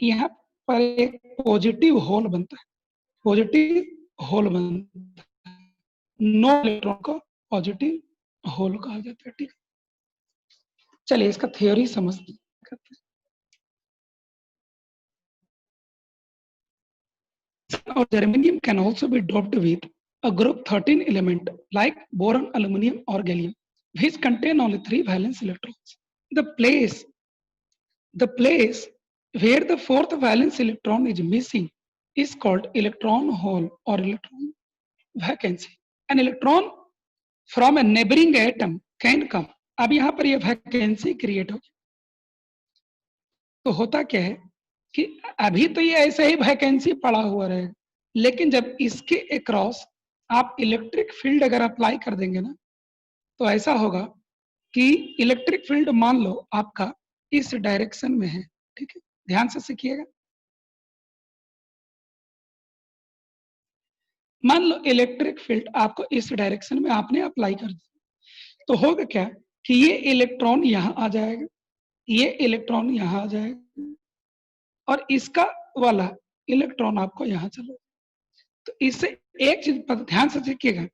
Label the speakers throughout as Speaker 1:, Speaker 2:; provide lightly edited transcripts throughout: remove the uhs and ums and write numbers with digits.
Speaker 1: यहाँ पर एक पॉजिटिव होल बनता है, पॉजिटिव होल बनता है, नो इलेक्ट्रॉन को पॉजिटिव होल कहा जाता है। ठीक, चलिए इसका थ्योरी समझते हैं। Or germanium can also be doped with a group 13 element like boron, aluminum, or gallium, which contain only 3 valence electrons. The place where the fourth valence electron is missing is called electron hole or electron vacancy. An electron from a neighboring atom can come. अब यहाँ पर ये vacancy create होगी, तो होता क्या है कि अभी तो ये ऐसे ही वैकेंसी पड़ा हुआ रहेगा, लेकिन जब इसके अक्रॉस आप इलेक्ट्रिक फील्ड अगर अप्लाई कर देंगे ना, तो ऐसा होगा कि इलेक्ट्रिक फील्ड मान लो आपका इस डायरेक्शन में है। ठीक है, ध्यान से सीखिएगा। मान लो इलेक्ट्रिक फील्ड आपको इस डायरेक्शन में आपने अप्लाई कर दिया, तो होगा क्या कि ये इलेक्ट्रॉन यहाँ आ जाएगा, ये इलेक्ट्रॉन यहाँ आ जाएगा, और इसका वाला इलेक्ट्रॉन आपको यहाँ चला। तो इससे एक चीज पर ध्यान से सीखिएगा,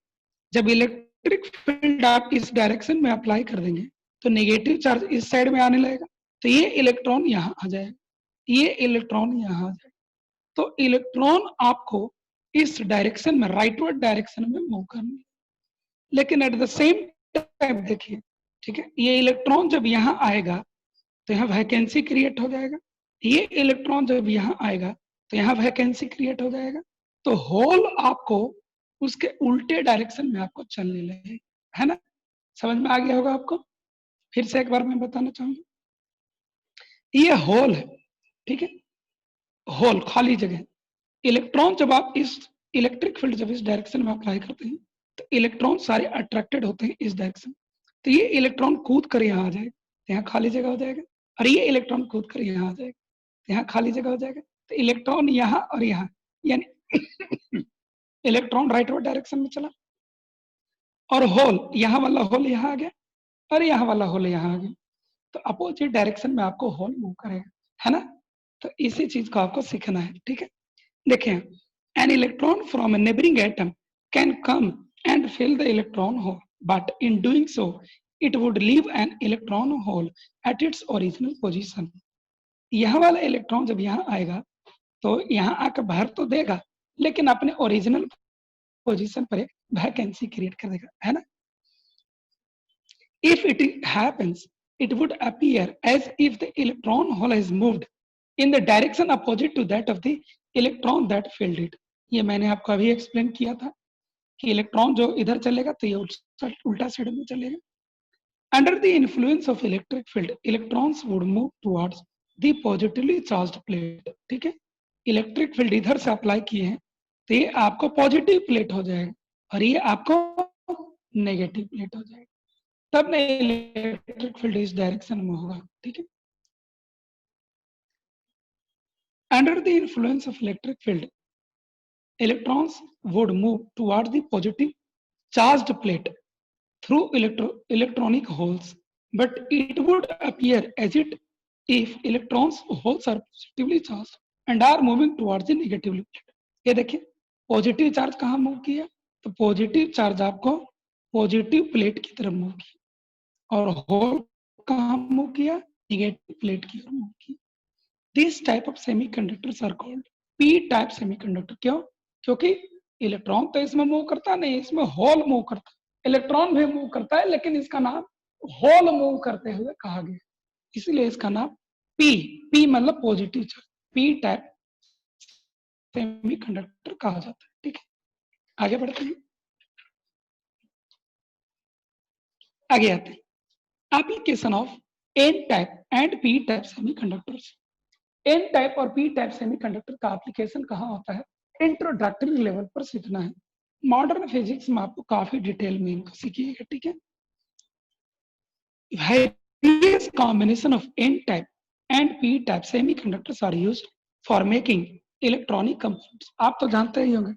Speaker 1: जब इलेक्ट्रिक फील्ड आप इस डायरेक्शन में अप्लाई कर देंगे तो नेगेटिव चार्ज इस साइड में आने लगेगा, तो ये इलेक्ट्रॉन यहाँ आ जाएगा, ये इलेक्ट्रॉन यहाँ आ जाएगा। तो इलेक्ट्रॉन आपको इस डायरेक्शन में, राइटवर्ड डायरेक्शन में मूव करना है। लेकिन एट द सेम टाइम देखिए, ठीक है, ये इलेक्ट्रॉन जब यहाँ आएगा तो यहाँ वैकेंसी क्रिएट हो जाएगा, ये इलेक्ट्रॉन जब यहाँ आएगा तो यहाँ वैकेंसी क्रिएट हो जाएगा, तो होल आपको उसके उल्टे डायरेक्शन में आपको चलने लगे, है ना? समझ में आ गया होगा आपको? फिर से एक बार मैं बताना चाहूंगा, ये होल है, ठीक है, होल खाली जगह। इलेक्ट्रॉन जब आप इस इलेक्ट्रिक फील्ड जब इस डायरेक्शन में अप्लाई करते हैं तो इलेक्ट्रॉन सारे अट्रैक्टेड होते हैं इस डायरेक्शन, तो ये इलेक्ट्रॉन कूद कर यहाँ आ जाएगा, यहाँ खाली जगह हो जाएगा, और ये इलेक्ट्रॉन कूद कर यहाँ आ जाएगा, यहाँ खाली जगह हो जाएगा। तो इलेक्ट्रॉन यहाँ और यहाँ, यानी इलेक्ट्रॉन राइटवर्ड डायरेक्शन में चला, और होल यहाँ वाला होल यहाँ आ गया, और यहाँ वाला होल यहाँ आ गया, तो अपोजिट डायरेक्शन में आपको होल मूव करेगा, है ना? तो इसी चीज को आपको सीखना है। ठीक है, देखिए, an electron from a neighboring atom can come and fill the electron hole, but in doing so it would leave an electron hole at its original position. यह वाला इलेक्ट्रॉन जब यहाँ आएगा तो यहाँ आकर भर तो देगा, लेकिन अपने ओरिजिनल पोजीशन पर एक वैकेंसी क्रिएट कर देगा, है ना? If it happens, it would appear as if the electron hole has moved in the direction opposite to that of the electron that filled it. ये मैंने आपको अभी एक्सप्लेन किया था कि इलेक्ट्रॉन जो इधर चलेगा तो ये उल्टा साइड में चलेगा। Under the influence of electric field, electrons would move towards the positively charged plate. ठीक है, इलेक्ट्रिक फील्ड इधर से अप्लाई किए हैं तो ये आपको पॉजिटिव प्लेट हो जाएगा, और ये आपको नेगेटिव प्लेट हो जाएगा, तब ना इलेक्ट्रिक फील्ड इस डायरेक्शन में होगा। ठीक है, under the influence of electric field, electrons would move toward the positive charged plate through electronic holes, but it would appear as if electrons holes are positively charged and are moving towards the negatively plate. ये देखिए, positive charge कहाँ move किया, तो positive charge आपको positive plate की तरफ move किया, और होल कहाँ मूव किया, नेगेटिव प्लेट की तरफ मूव किया। These type of semiconductors are called p-type semiconductor. क्यों? क्योंकि इलेक्ट्रॉन तो इसमें मूव करता नहीं, इसमें होल मूव करता है। इलेक्ट्रॉन भी मूव करता है, लेकिन इसका नाम होल मूव करते हुए कहा गया, इसलिए इसका नाम पी मतलब positive charge, P type semiconductor कहा जाता है। ठीक है, आगे बढ़ते हैं, आगे आते हैं। Application of N type and P type semiconductors. N type और पी टाइप सेमीकंडक्टर का एप्लीकेशन कहाँ होता है, इंट्रोडक्टरी लेवल पर सीखना है। मॉडर्न फिजिक्स में आपको काफी डिटेल में इनको सीखिएगा। ठीक है, various combination of n type and p type semiconductors are used for making electronic components. आप तो जानते ही होंगे,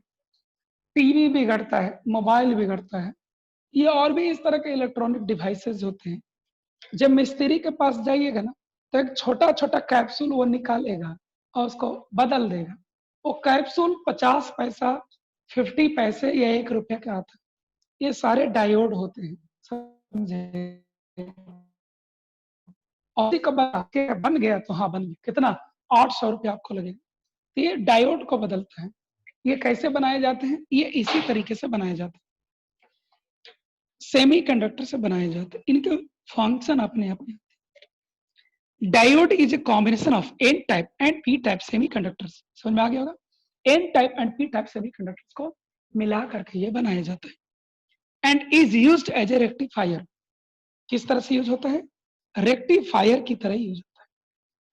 Speaker 1: टीवी बिगड़ता है, मोबाइल बिगड़ता है, ये और भी इस तरह के इलेक्ट्रॉनिक डिवाइसेस होते हैं। जब मिस्त्री के पास जाइएगा ना, तो एक छोटा छोटा कैप्सूल वो निकालेगा, और उसको बदल देगा। वो कैप्सूल 50 पैसा, 50 पैसे या 1 रुपये का आता है। ये सारे डायोड होते हैं, समझे? और का बन गया तो हाँ बन गया, कितना? 800 रुपये आपको लगेगा। तो ये डायोड को बदलता है। ये कैसे बनाए जाते हैं? ये इसी तरीके से बनाए जाते हैं, सेमीकंडक्टर से बनाए जाते हैं। इनके फंक्शन अपने अपने। Diode is a combination of N type and P type semiconductors. समझ में आ गया होगा? N type and P type semiconductors को मिला करके ये बनाया जाता है। And is used as a rectifier. किस तरह से यूज होता है? रेक्टिफायर की तरह यूज होता है।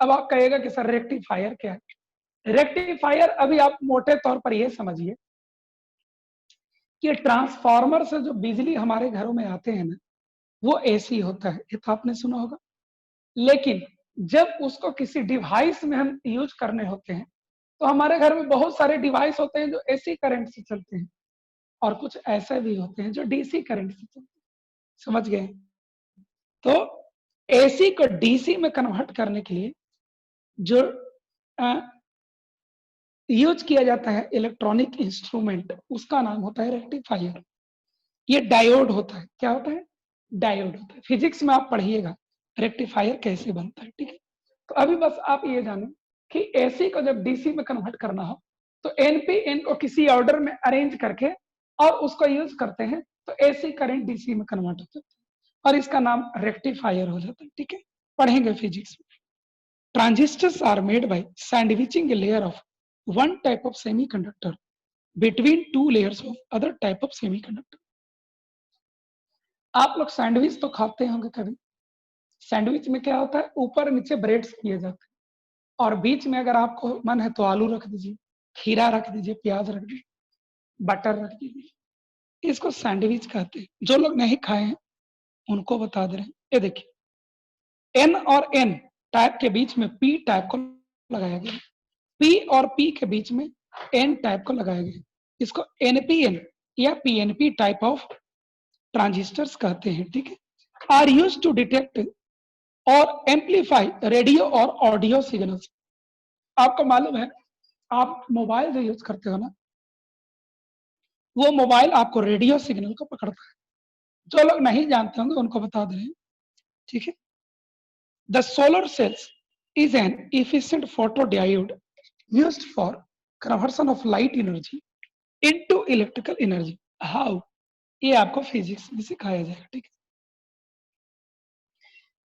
Speaker 1: अब आप कहेगा कि सर रेक्टिफायर क्या है? रेक्टिफायर अभी आप मोटे तौर पर ये समझिए कि ट्रांसफार्मर से जो बिजली हमारे घरों में आते हैं ना, वो एसी होता है, ये तो आपने सुना होगा। लेकिन जब उसको किसी डिवाइस में हम यूज करने होते हैं, तो हमारे घर में बहुत सारे डिवाइस होते हैं जो एसी करंट से चलते हैं, और कुछ ऐसे भी होते हैं जो डीसी करंट से चलते हैं। समझ गए? तो एसी को डीसी में कन्वर्ट करने के लिए जो यूज किया जाता है इलेक्ट्रॉनिक इंस्ट्रूमेंट, उसका नाम होता है रेक्टिफायर। ये डायोड होता है। क्या होता है? डायोड होता है। फिजिक्स में आप पढ़िएगा रेक्टिफायर कैसे बनता है, ठीक है? तो अभी बस आप ये जानो कि एसी को जब डीसी में कन्वर्ट करना हो, तो एनपीएन को किसी ऑर्डर में अरेंज करके और उसको यूज करते हैं, तो एसी करंट डीसी में कन्वर्ट हो जाता है और इसका नाम रेक्टिफायर हो जाता है, ठीक है? पढ़ेंगे फिजिक्स में। Transistors are made by sandwiching a layer of one type of semiconductor between two layers of other type of semiconductor. आप लोग सैंडविच तो खाते होंगे कभी। सैंडविच में क्या होता है? ऊपर नीचे ब्रेड्स किए जाते हैं, और बीच में अगर आपको मन है तो आलू रख दीजिए, खीरा रख दीजिए, प्याज रख दीजिए, बटर रख दीजिए। इसको सैंडविच कहते हैं। जो लोग नहीं खाए हैं उनको बता दे रहे हैं। ये देखिए, एन और एन टाइप के बीच में पी टाइप को लगाया गया, पी और पी के बीच में एन टाइप को लगाया गया। इसको एनपीएन या पीएनपी टाइप ऑफ ट्रांजिस्टर्स कहते हैं, ठीक है? आर यूज्ड टू डिटेक्ट और एम्पलीफाई रेडियो और ऑडियो सिग्नल्स। आपको मालूम है, आप मोबाइल जो यूज करते हो ना, वो मोबाइल आपको रेडियो सिग्नल को पकड़ता है। जो लोग नहीं जानते होंगे उनको बता दे रहे हैं, ठीक है? The solar cells is an efficient photodiode used for conversion of light energy into electrical energy. How? ये आपको फिजिक्स में सिखाया जाएगा, ठीक है?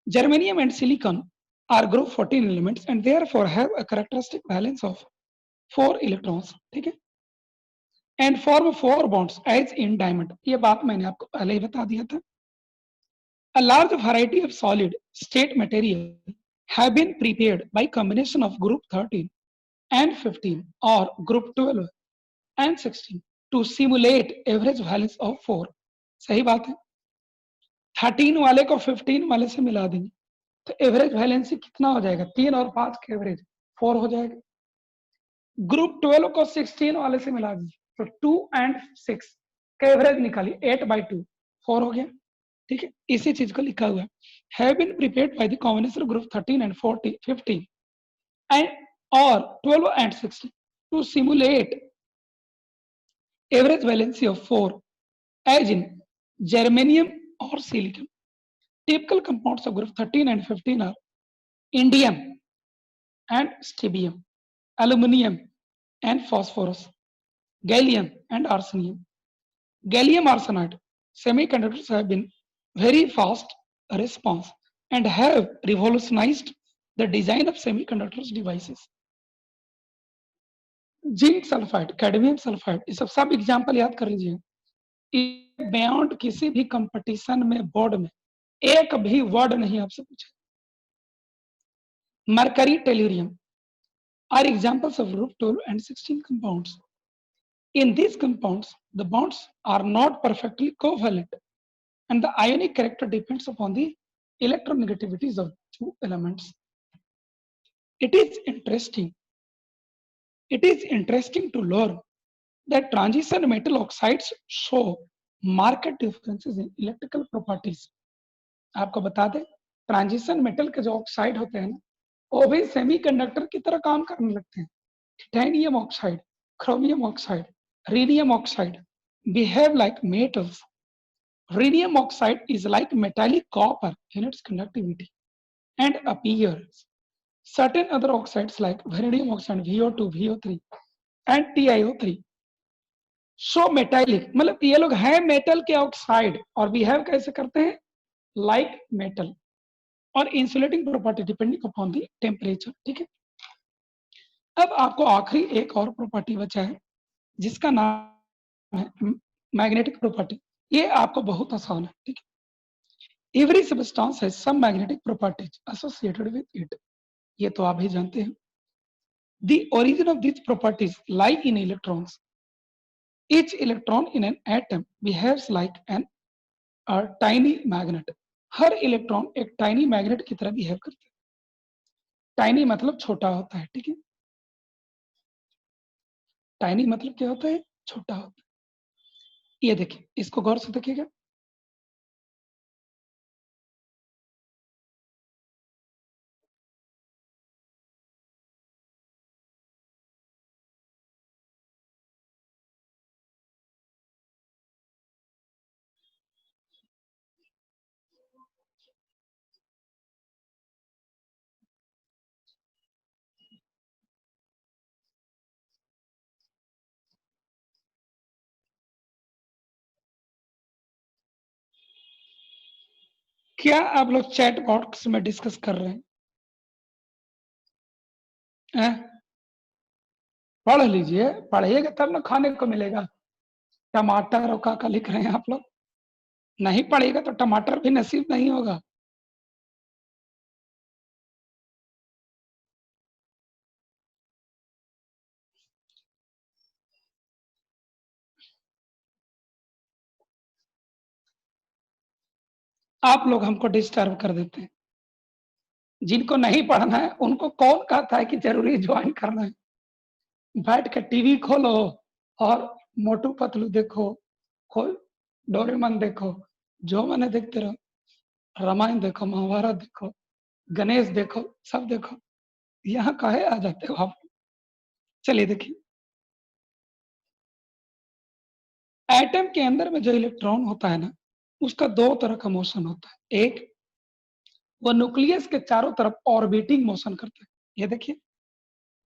Speaker 1: Germanium and silicon are group 14 elements and therefore have a characteristic valence of 4 electrons, ठीक है? And form 4 bonds as in diamond. ये बात मैंने आपको पहले ही बता दिया था। A large variety of solid state material have been prepared by combination of group 13 and 15 or group 12 and 16 to simulate average valence of 4. सही बात है। 13 वाले को 15 वाले से मिला देंगे तो एवरेज वैलेंसी कितना हो जाएगा? 3 और 5 के एवरेज 4 हो जाएगा। ग्रुप 12 को 16 वाले से मिला दीजिए तो 2 एंड 6 का एवरेज निकालिए, 8/2 4 हो गया, ठीक है? इसी चीज को लिखा हुआ है, have been prepared by the combination group 13 and 14 15 and or 12 and 16 to simulate average valency of 4 as in germanium or silicon. Typical compounds of group 13 and 15 are indium and strontium, aluminum and phosphorus, gallium and arsenium. Gallium arsenide semiconductors have been very fast response and have revolutionized the design of semiconductors devices. Zinc sulphide, cadmium sulphide, ये सब example याद कर लीजिए। Beyond किसी भी competition में board में एक भी वर्ड नहीं आपसे पूछा। Mercury, tellurium are examples of group 12 and 16 compounds. In these compounds, the bonds are not perfectly covalent and the ionic character depends upon the electronegativities of two elements. It is interesting to learn that transition metal oxides show marked differences in electrical properties. आपको बता दें, transition metal के जो oxide होते हैं ना, वो भी सेमीकंडक्टर की तरह काम करने लगते हैं। Titanium oxide, chromium oxide, rhenium oxide behave like metals. Rhenium oxide is like metallic copper in its conductivity and appears. Certain other oxides like vanadium oxide, VO2, VO3 and TiO3 show metallic, मतलब ये लोग हैं metal के oxide और behave कैसे करते हैं like metal और insulating property depending upon the temperature. ठीक है, अब आपको आखिरी एक और प्रॉपर्टी बचा है जिसका नाम है मैग्नेटिक प्रॉपर्टी। ये आपको बहुत आसान है। ठीक है, every substance has some magnetic properties associated with it, ये तो आप भी जानते हैं। The origin of this properties lie in electrons. Each electron in an atom behaves like an tiny magnet. हर इलेक्ट्रॉन एक टाइनी मैग्नेट की तरह बिहेव करता है। टाइनी मतलब छोटा होता है। ठीक है, टाइनी मतलब क्या होता है, छोटा होता है। ये देखिए, इसको गौर से देखिएगा। क्या आप लोग चैट बॉक्स में डिस्कस कर रहे हैं? पढ़ लीजिए, पढ़िएगा तब ना खाने को मिलेगा। टमाटर और का लिख रहे हैं आप लोग, नहीं पढ़िएगा तो टमाटर भी नसीब नहीं होगा। आप लोग हमको डिस्टर्ब कर देते हैं। जिनको नहीं पढ़ना है उनको कौन कहता है कि जरूरी ज्वाइन करना है? बैठ के टीवी खोलो और मोटू पतलू देखो, कोई डोरेमन देखो, जो मैंने देखते रहो। रामायण देखो, महाभारत देखो, गणेश देखो, सब देखो। यहाँ काहे आ जाते हो आप? चलिए देखिए, एटम के अंदर में जो इलेक्ट्रॉन होता है ना, उसका दो तरह का मोशन होता है। एक, वो न्यूक्लियस के चारों तरफ ऑर्बिटिंग मोशन करता है। ये देखिए,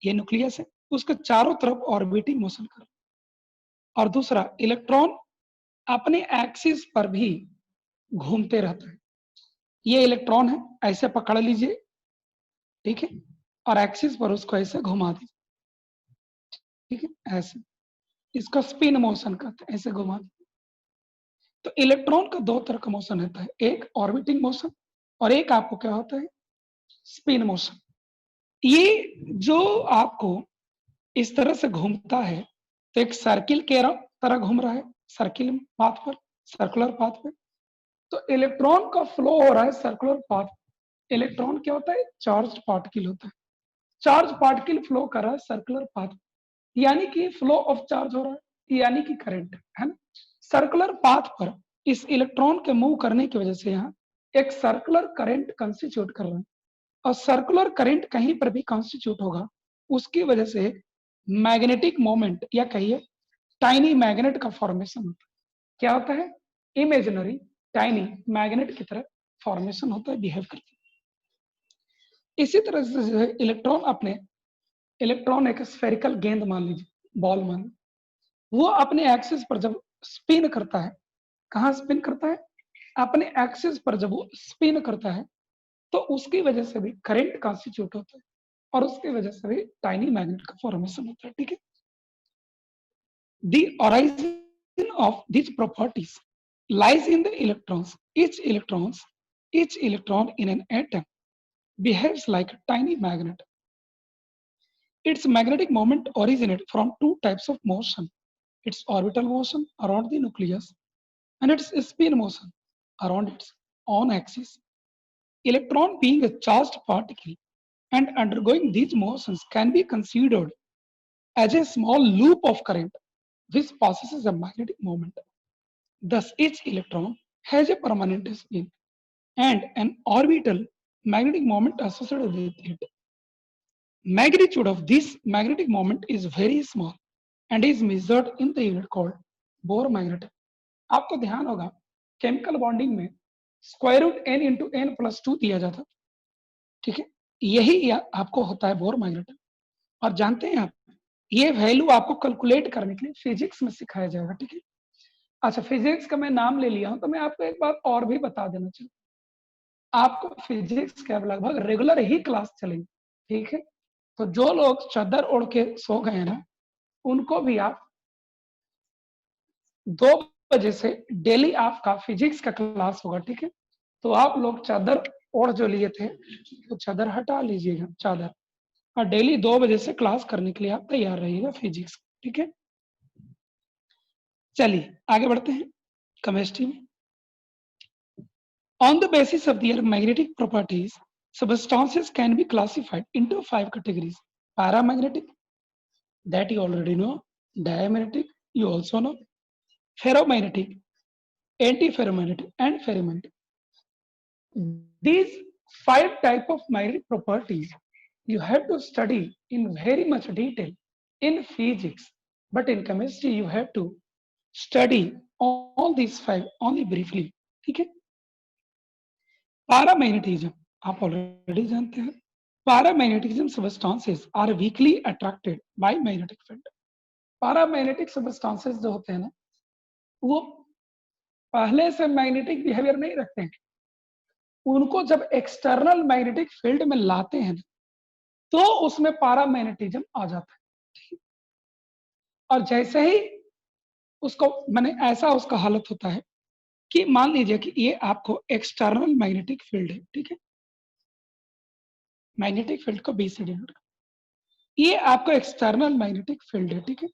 Speaker 1: ये न्यूक्लियस है, उसके चारों तरफ ऑर्बिटिंग मोशन कर। और दूसरा, इलेक्ट्रॉन अपने एक्सिस पर भी घूमते रहता है। ये इलेक्ट्रॉन है, ऐसे पकड़ लीजिए, ठीक है, और एक्सिस पर उसको ऐसे घुमा दीजिए, ठीक है, ऐसे। इसको स्पिन मोशन कहते हैं, ऐसे घुमा दीजिए। तो इलेक्ट्रॉन का दो तरह का मोशन होता है, एक ऑर्बिटिंग मोशन और एक आपको क्या होता है, स्पिन मोशन। ये जो आपको इस तरह से घूमता है, तो एक सर्किल के तरह घूम रहा है, सर्किल पाथ पर, सर्कुलर पाथ पे। तो इलेक्ट्रॉन का फ्लो हो रहा है सर्कुलर पाथ। इलेक्ट्रॉन क्या होता है, चार्ज पार्टिकल होता है। चार्ज पार्टिकल फ्लो कर रहा है सर्कुलर पाथ, यानी कि फ्लो ऑफ चार्ज हो रहा है, यानी कि करंट है ना। सर्कुलर पाथ पर इस इलेक्ट्रॉन के मूव करने की वजह से यहाँ एक सर्कुलर करंट कंस्टिट्यूट कर रहा है। और सर्कुलर करंट कहीं पर भी कॉन्स्टिट्यूट होगा, उसकी वजह से मैग्नेटिक मोमेंट या कहिए टाइनी मैग्नेट का फॉर्मेशन होता है। क्या होता है, इमेजिनरी टाइनी मैग्नेट की तरह फॉर्मेशन होता है, बिहेव करता है। इसी तरह से जो है इलेक्ट्रॉन अपने, इलेक्ट्रॉन एक स्फेरिकल गेंद मान लीजिए, बॉल मान, वो अपने एक्सिस पर जब स्पिन करता है, कहाँ स्पिन करता है, अपने एक्सिस पर जब वो स्पिन करता है, तो उसकी वजह से भी करंट कॉन्स्टिट्यूट होता है और उसकी वजह से भी टाइनी मैग्नेट का फॉर्मेशन होता है। ठीक है, the origin of these properties lies in the electrons. Each electron in an atom behaves like a tiny magnet. Its magnetic moment originates from two types of motion: its orbital motion around the nucleus and its spin motion around its own axis. Electron being a charged particle and undergoing these motions can be considered as a small loop of current which passes a magnetic moment. Thus, each electron has a permanent spin and an orbital magnetic moment associated with it. Magnitude of this magnetic moment is very small and is measured in the unit called Bohr magnetic. आपको ध्यान होगा chemical bonding में square root n into n plus 2 दिया जाता, ठीक है, यही आपको होता है बोर मैग्नेटिक। और जानते हैं आप, ये वैल्यू आपको कैलकुलेट करने के लिए फिजिक्स में सिखाया जाएगा, ठीक है। अच्छा, फिजिक्स का मैं नाम ले लिया हूं तो मैं आपको एक बात और भी बता देना चाहिए, आपको फिजिक्स के अब लगभग रेगुलर ही क्लास चलेंगे, ठीक है। तो जो लोग चादर ओढ़ के सो गए हैं ना, उनको भी आप 2 बजे से डेली आपका फिजिक्स का क्लास होगा, ठीक है। तो आप लोग चादर ओढ़ जो लिए थे तो चादर हटा लीजिएगा, चादर, और डेली 2 बजे से क्लास करने के लिए आप तैयार रहिएगा फिजिक्स, ठीक है। चलिए आगे बढ़ते हैं केमिस्ट्री में। On the basis of their magnetic properties, substances can be classified into 5 categories. Paramagnetic, that you already know. Diamagnetic, you also know. Ferromagnetic, antiferromagnetic, and ferromagnetic. These 5 type of magnetic properties you have to study in very much detail in physics, but in chemistry you have to study all these 5 only briefly, ठीक है। Paramagnetism आप already जानते हैं। Paramagnetism substances are weakly attracted by magnetic field. Paramagnetic substances जो होते हैं ना, वो पहले से मैग्नेटिक बिहेवियर नहीं रखते हैं, उनको जब एक्सटर्नल मैग्नेटिक फील्ड में लाते हैं तो उसमें पैरामैग्नेटिज्म आ जाता है। और जैसे ही उसको मैंने ऐसा उसका हालत होता है कि मान लीजिए कि ये आपको एक्सटर्नल मैग्नेटिक फील्ड है, ठीक है, मैग्नेटिक फील्ड को बी से डिनोट, ये आपको एक्सटर्नल मैग्नेटिक फील्ड है, ठीक है।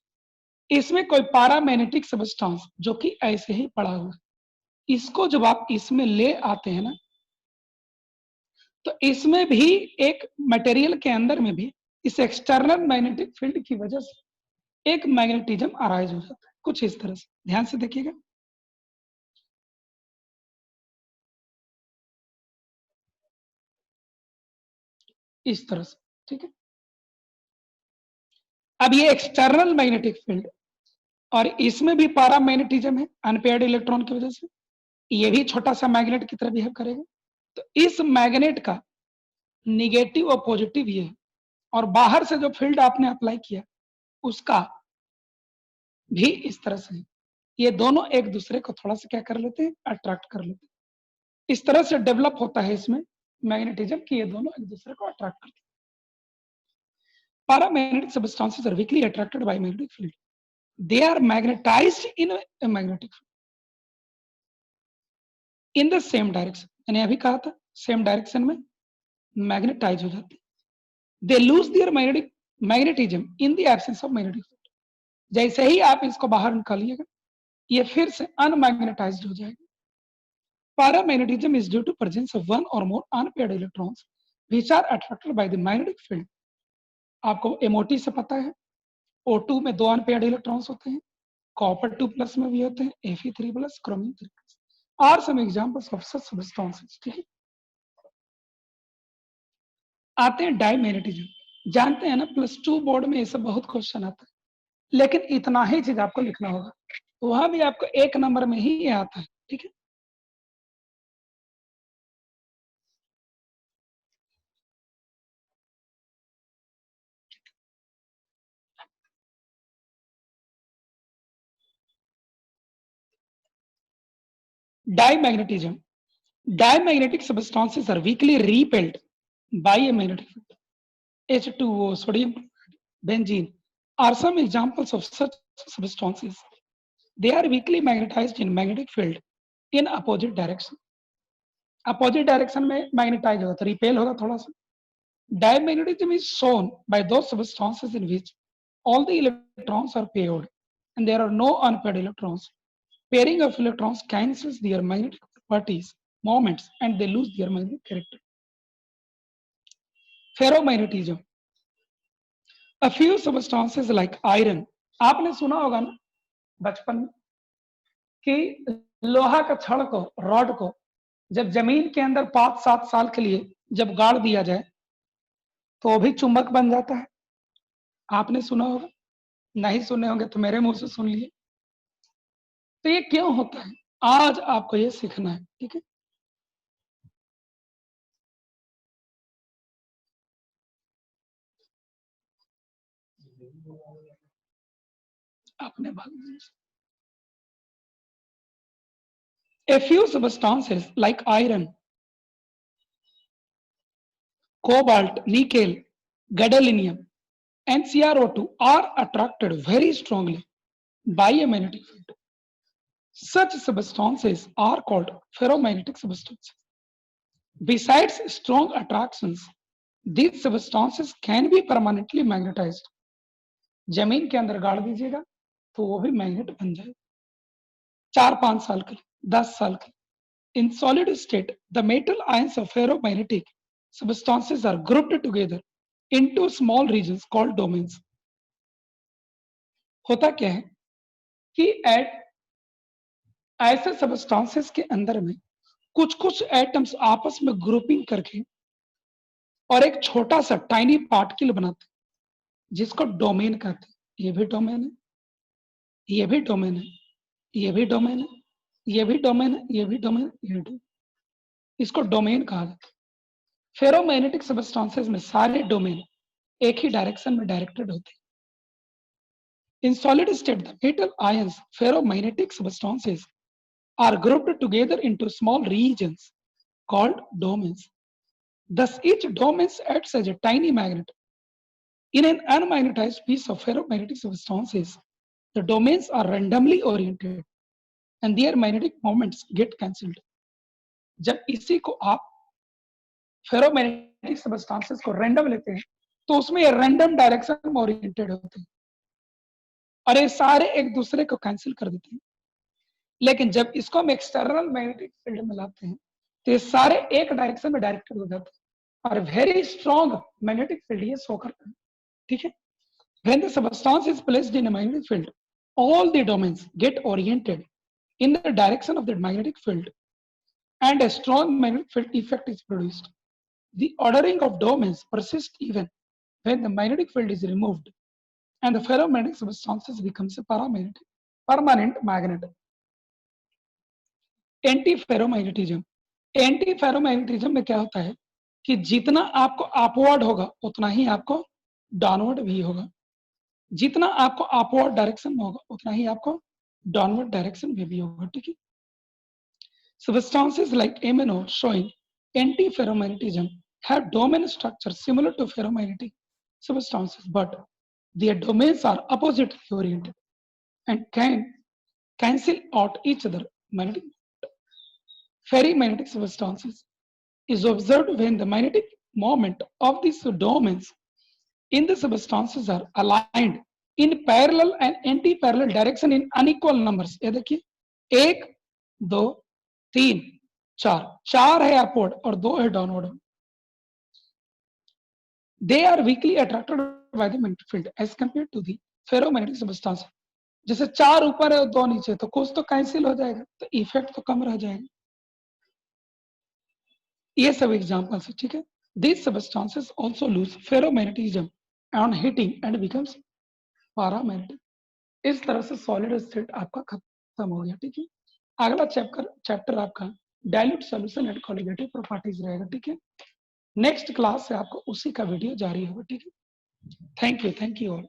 Speaker 1: इसमें कोई पैरामैग्नेटिक सबस्टेंस जो कि ऐसे ही पड़ा हुआ है, इसको जब आप इसमें ले आते हैं ना, तो इसमें भी एक मटेरियल के अंदर में भी इस एक्सटर्नल मैग्नेटिक फील्ड की वजह से एक मैग्नेटिज्म अराइज हो जाता है, कुछ इस तरह से। ध्यान से देखिएगा, इस तरह से, ठीक है। अब ये एक्सटर्नल मैग्नेटिक फील्ड और इसमें भी पैरामैग्नेटिज्म है अनपेयर्ड इलेक्ट्रॉन की वजह से, ये भी छोटा सा मैग्नेट की तरह बिहेव करेगा। तो इस मैग्नेट का निगेटिव और पॉजिटिव ये है, और बाहर से जो फील्ड आपने अप्लाई किया उसका भी इस तरह से है। ये दोनों एक दूसरे को थोड़ा सा क्या कर लेते हैं, अट्रैक्ट कर लेते हैं। इस तरह से डेवलप होता है इसमें मैग्नेटिज्म कि ये दोनों एक दूसरे को अट्रैक्ट करते हैं। Paramagnetic substances are weakly attracted by magnetic field, they are magnetised in a magnetic field in the same direction. मैंने अभी कहा था सेम डायरेक्शन में मैग्नेटाइज हो जाते हैं। They lose their magnetism in the absence of magnetic field. जैसे ही आप इसको बाहर निकालिएगा, ये फिर से अनमैग्नेटाइज्ड हो जाएगा। Paramagnetism is due to presence of one or more unpaired electrons which are attracted by the magnetic field. आपको MOT से पता है, O2 में 2 अनपेयर्ड इलेक्ट्रॉन्स होते हैं, कॉपर 2 प्लस में भी होते हैं, Fe3 plus, chromium 3 plus. Are some examples of such substances, ठीक है। आते हैं डायमैग्नेटिज्म। जानते हैं ना, +2 बोर्ड में ये सब बहुत क्वेश्चन आता है, लेकिन इतना ही चीज आपको लिखना होगा, वहां भी आपको 1 नंबर में ही ये आता है, ठीक है। Dimagnetism. Diamagnetic substances are weakly repelled by a magnetic field. H2O, sodium chloride, benzene are some examples of such substances. They are weakly magnetized in magnetic field in opposite direction. Opposite direction में magnetize होगा तो repel होगा थोड़ा सा। Dimagnetism is shown by those substances in which all the electrons are paired and there are no unpaired electrons. Pairing of electrons cancels their magnetic properties, moments, and they lose their magnetic character. Ferromagnetism. A few substances like iron, आपने सुना होगा ना बचपन में कि लोहा का छड़ को, रॉड को जब जमीन के अंदर 5-7 साल के लिए जब गाड़ दिया जाए तो वो भी चुंबक बन जाता है। आपने सुना होगा, नहीं सुने होंगे तो मेरे मुंह से सुन लिए। तो ये क्यों होता है, आज आपको ये सीखना है, ठीक है। आपने भाग A few substances like iron, cobalt, nickel, gadolinium, and CrO2 are attracted very strongly by a magnetic field. Such substances are called ferromagnetic substances. Besides strong attractions, these substances can be permanently magnetized. जमीन के अंदर गाड़ दीजिएगा तो वो भी magnet बन जाएगा, 4-5 साल के लिए, 10 साल के लिए। In solid state, the metal ions of ferromagnetic substances are grouped together into small regions called domains. होता क्या है कि ऐसे सबस्टांसेस के अंदर में कुछ कुछ एटम्स आपस में ग्रुपिंग करके और एक छोटा सा टाइनी पार्टिकल बनाते हैं जिसको डोमेन कहते हैं। ये भी डोमेन है, ये भी डोमेन है, ये भी डोमेन है, ये भी डोमेन है, ये भी डोमेन है, ये भी। इसको डोमेन कहा जाता है। फेरोमैग्नेटिक सबस्टांसेस में सारे डोमेन एक ही डायरेक्शन में डायरेक्टेड होते हैं। In solid state, the metal ions, ferromagnetic substances, are grouped together into small regions called domains. Thus, each domain acts as a tiny magnet. In an unmagnetized piece of ferromagnetic substances, the domains are randomly oriented and their magnetic moments get cancelled. जब इसी को आप ferromagnetic substances को random लेते हैं तो उसमें ये रैंडम डायरेक्शन में ओरिएंटेड होते हैं और ये सारे एक दूसरे को कैंसिल कर देते हैं। लेकिन जब इसको हम एक्सटर्नल मैग्नेटिक फील्ड में लाते हैं तो ये सारे एक डायरेक्शन में डायरेक्टेड हो जाते हैं और वेरी स्ट्रॉन्ग मैग्नेटिक फील्ड ये शो करता है, ठीक है। When the substance is placed in a magnetic field, all the domains get oriented in the direction of the magnetic field and a strong magnetic field effect is produced. The ordering of domains persists even when the magnetic field is removed and the ferromagnetic substances becomes a permanent magnet. Anti ferromagnetism, anti ferromagnetism में क्या होता है कि जितना आपको upward होगा उतना ही आपको डाउनवर्ड भी होगा, जितना आपको अपवर्ड डायरेक्शन में होगा उतना ही आपको डाउनवर्ड डायरेक्शन में भी होगा, ठीक है। Substances like MnO showing anti-ferromagnetism have domain structure similar to ferromagnetic substances, but their domains are oppositely oriented and can cancel out each other. Magnetic ferromagnetic substances is observed when the magnetic moment of these domains in the substances are aligned in parallel and anti-parallel direction in unequal numbers. ये देखिए 1 2 3 4, 4 है upward और 2 है downward. They are weakly attracted by the magnetic field as compared to the ferromagnetic substance. जैसे 4 ऊपर है और 2 नीचे तो कुछ तो कैंसिल हो जाएगा तो इफेक्ट तो कम रह जाएगा। ये सब एग्जांपल्स है, ठीक है। These substances also lose ferromagnetism on heating and becomes paramagnetic. इस तरह से सॉलिड स्टेट आपका खत्म हो गया, ठीक है। अगला चैप्टर आपका dilute solution and colligative properties रहेगा, ठीक है। नेक्स्ट क्लास से आपको उसी का वीडियो जारी होगा, ठीक है। Thank you all.